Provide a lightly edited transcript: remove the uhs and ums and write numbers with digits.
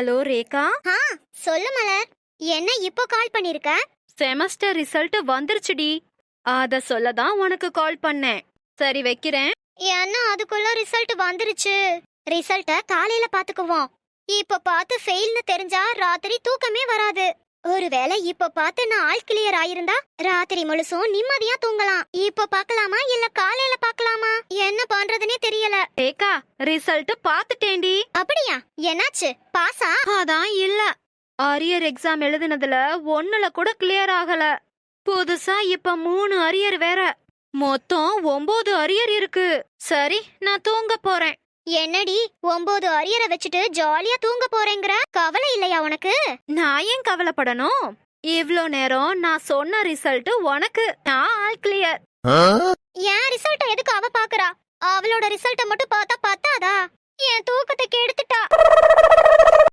Hello Rekha. சொல்லு மலர். என்ன இப்போ கால் பண்ணிருக்க? செமஸ்டர் ரிசல்ட் வந்துருச்சுடி. அத சொல்லதான் உனக்கு கால் பண்ணேன். சரி வைக்கிறேன். என்ன அதுக்குள்ள ரிசல்ட் வந்துருச்சு? ரிசல்ட்ட காலையில பாத்துக்குவோம். இப்ப பார்த்து ஃபெயில்னு தெரிஞ்சா ராத்திரி தூக்கமே வராது. ஒருவேளை இப்ப பார்த்து நான் ஆல் கிளியர் ஆயிருந்தா ராத்திரி முழுசும் நிம்மதியா தூங்கலாம். இப்ப பார்க்கலாமா இல்ல காலையில பார்க்கலாமா? என்ன பண்றதுனே தெரியல. ரேகா, ரிசல்ட் பாத்துட்டேன்டி. அப்படியா? என்னாச்சு? பாஸா? அதான் இல்ல. அரியர் எக்ஸாம் எழுதுனதுல ஒண்ணுல கூட கிளியர் ஆகல. புதுசா இப்ப 3 அரியர் வேற. மொத்தம் 9 அரியர் இருக்கு. சரி, நான் தூங்க போறேன். என்னடி 9 அரியரை வச்சுட்டு ஜாலியா தூங்க போறேங்கற? கவலை இல்லையா உனக்கு? நான் ஏன் கவலைப்படணும்? இவ்ளோ நேரம் நான் சொன்ன ரிசல்ட் உனக்கு. நான் ஆல் கிளியர். என் ரிசல்ட்ட எதுக்கு அவ பாக்குறா? அவளோட ரிசல்ட்ட மட்டும் பார்த்தா பத்தாதா? என் தூக்கத்தை கெடுத்துட்டா.